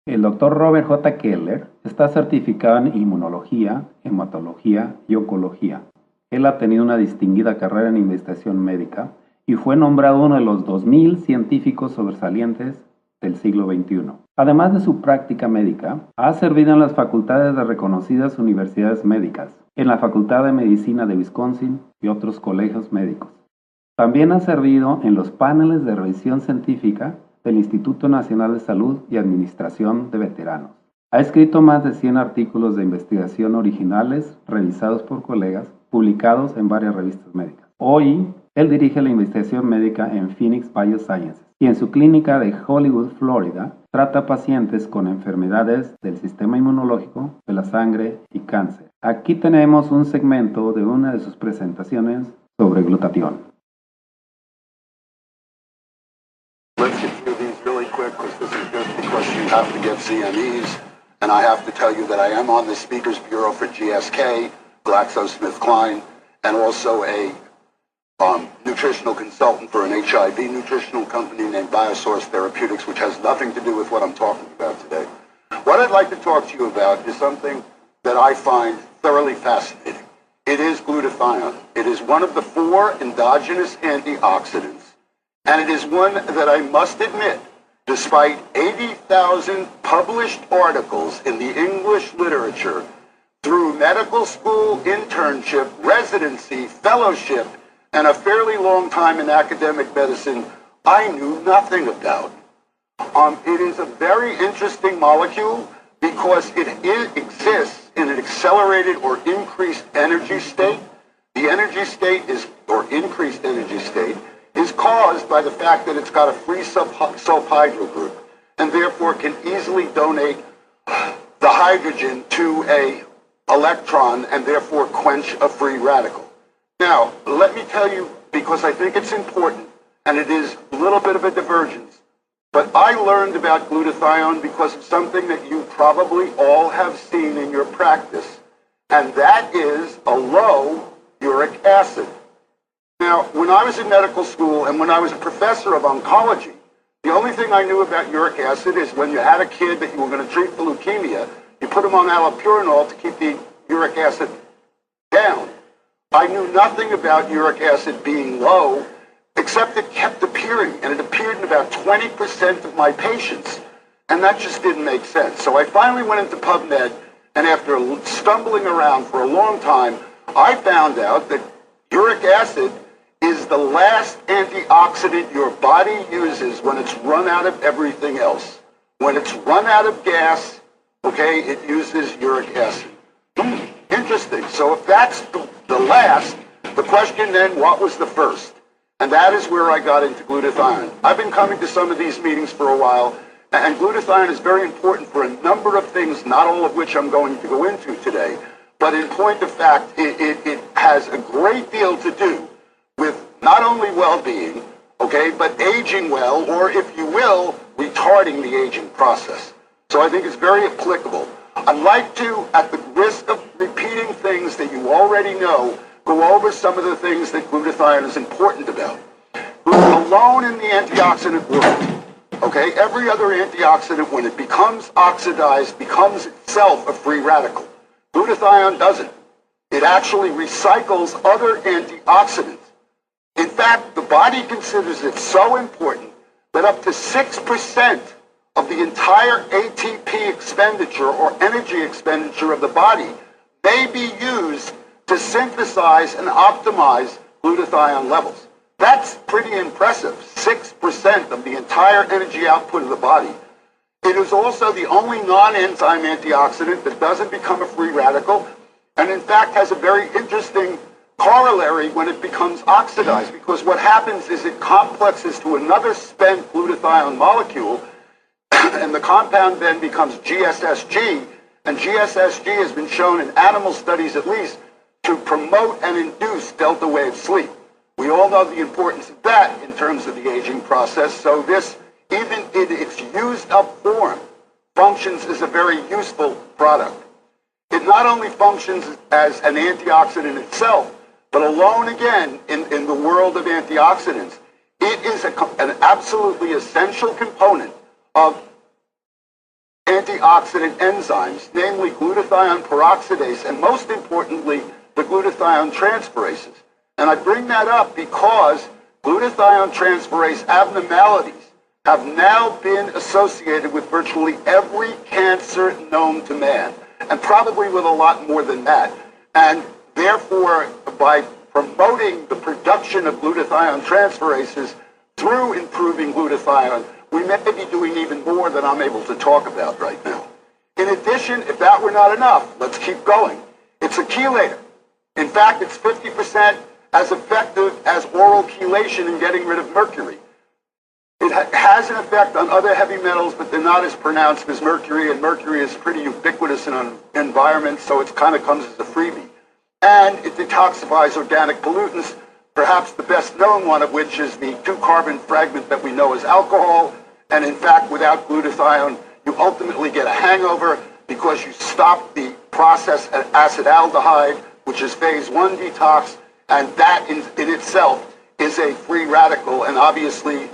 El Dr. Robert J. Keller está certificado en inmunología, hematología y oncología. Él ha tenido una distinguida carrera en investigación médica y fue nombrado uno de los 2000 científicos sobresalientes del siglo XXI. Además de su práctica médica, ha servido en las facultades de reconocidas universidades médicas, en la Facultad de Medicina de Wisconsin y otros colegios médicos. También ha servido en los paneles de revisión científica del Instituto Nacional de Salud y Administración de Veteranos. Ha escrito más de 100 artículos de investigación originales revisados por colegas, publicados en varias revistas médicas. Hoy, él dirige la investigación médica en Phoenix Biosciences y en su clínica de Hollywood, Florida, trata pacientes con enfermedades del sistema inmunológico, de la sangre y cáncer. Aquí tenemos un segmento de una de sus presentaciones sobre glutatión. Have to get CMEs, and I have to tell you that I am on the Speakers Bureau for GSK, GlaxoSmithKline, and also a nutritional consultant for an HIV nutritional company named Biosource Therapeutics, which has nothing to do with what I'm talking about today. What I'd like to talk to you about is something that I find thoroughly fascinating. It is glutathione. It is one of the 4 endogenous antioxidants, and it is one that I must admit, despite 80,000 published articles in the English literature, through medical school, internship, residency, fellowship, and a fairly long time in academic medicine, I knew nothing about. It is a very interesting molecule because it exists in an accelerated or increased energy state. The energy state is, or increased energy state, is caused by the fact that it's got a free sulfhydryl group and therefore can easily donate the hydrogen to a electron and therefore quench a free radical. Now, let me tell you, because I think it's important, and it is a little bit of a divergence, but I learned about glutathione because of something that you probably all have seen in your practice, and that is a low uric acid. Now, when I was in medical school and when I was a professor of oncology, the only thing I knew about uric acid is when you had a kid that you were going to treat for leukemia, you put him on allopurinol to keep the uric acid down. I knew nothing about uric acid being low, except it kept appearing, and it appeared in about 20% of my patients, and that just didn't make sense. So I finally went into PubMed, and after stumbling around for a long time, I found out that uric acid is the last antioxidant your body uses when it's run out of everything else. When it's run out of gas, okay, it uses uric acid. Interesting. So if that's the last, the question then, what was the first? And that is where I got into glutathione. I've been coming to some of these meetings for a while, and glutathione is very important for a number of things, not all of which I'm going to go into today. But in point of fact, it has a great deal to do with not only well-being, okay, but aging well, or if you will, retarding the aging process. So I think it's very applicable. I'd like to, at the risk of repeating things that you already know, go over some of the things that glutathione is important about. Alone in the antioxidant world, okay, every other antioxidant, when it becomes oxidized, becomes itself a free radical. Glutathione doesn't. It actually recycles other antioxidants. In fact, the body considers it so important that up to 6% of the entire ATP expenditure or energy expenditure of the body may be used to synthesize and optimize glutathione levels. That's pretty impressive, 6% of the entire energy output of the body. It is also the only non-enzyme antioxidant that doesn't become a free radical, and in fact has a very interesting corollary when it becomes oxidized, because what happens is it complexes to another spent glutathione molecule, and the compound then becomes GSSG, and GSSG has been shown in animal studies at least to promote and induce delta wave sleep. We all know the importance of that in terms of the aging process, so this, even in its used up form, functions as a very useful product. It not only functions as an antioxidant itself, but alone again in the world of antioxidants, it is an absolutely essential component of antioxidant enzymes, namely glutathione peroxidase, and most importantly, the glutathione transferases. And I bring that up because glutathione transferase abnormalities have now been associated with virtually every cancer known to man, and probably with a lot more than that. And therefore, by promoting the production of glutathione transferases through improving glutathione, we may be doing even more than I'm able to talk about right now. In addition, if that were not enough, let's keep going. It's a chelator. In fact, it's 50% as effective as oral chelation in getting rid of mercury. It has an effect on other heavy metals, but they're not as pronounced as mercury, and mercury is pretty ubiquitous in an environment, so it kind of comes as a freebie. And it detoxifies organic pollutants, perhaps the best known one of which is the 2-carbon fragment that we know as alcohol. And in fact, without glutathione, you ultimately get a hangover because you stop the process of acetaldehyde, which is phase 1 detox, and that in itself is a free radical, and obviously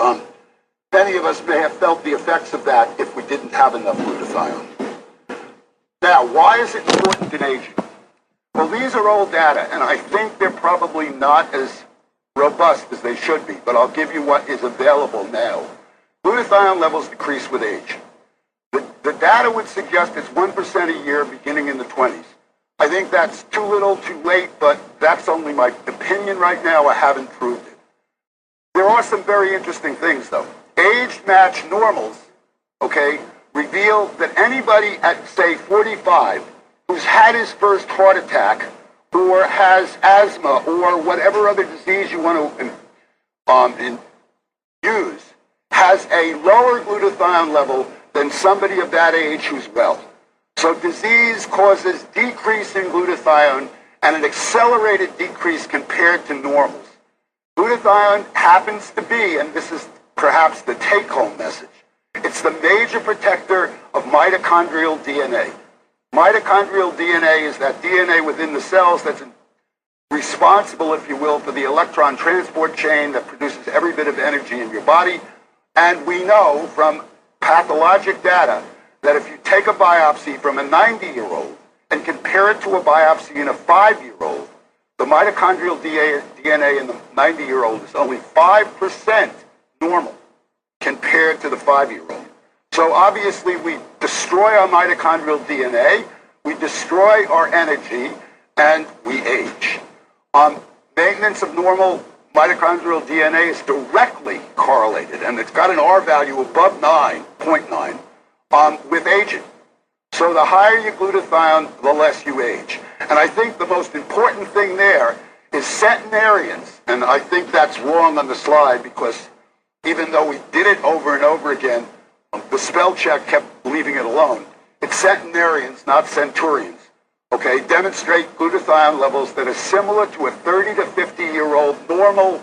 many of us may have felt the effects of that if we didn't have enough glutathione. Now, why is it important in aging? Well, these are old data, and I think they're probably not as robust as they should be, but I'll give you what is available now. Glutathione levels decrease with age. The data would suggest it's 1% a year beginning in the 20s. I think that's too little, too late, but that's only my opinion right now. I haven't proved it. There are some very interesting things, though. Age-matched normals, okay, reveal that anybody at, say, 45 who's had his first heart attack or has asthma or whatever other disease you want to use has a lower glutathione level than somebody of that age who's well. So disease causes decrease in glutathione and an accelerated decrease compared to normals. Glutathione happens to be, and this is perhaps the take-home message, it's the major protector of mitochondrial DNA. Mitochondrial DNA is that DNA within the cells that's responsible, if you will, for the electron transport chain that produces every bit of energy in your body. And we know from pathologic data that if you take a biopsy from a 90-year-old and compare it to a biopsy in a 5-year-old, the mitochondrial DNA in the 90-year-old is only 5% normal compared to the 5-year-old. So obviously we destroy our mitochondrial DNA, we destroy our energy, and we age. Maintenance of normal mitochondrial DNA is directly correlated, and it's got an R value above 9.9 with aging. So the higher your glutathione, the less you age. And I think the most important thing there is centenarians, and I think that's wrong on the slide because even though we did it over and over again, the spell check kept leaving it alone. It's centenarians, not centurions. Okay, demonstrate glutathione levels that are similar to a 30 to 50-year-old normal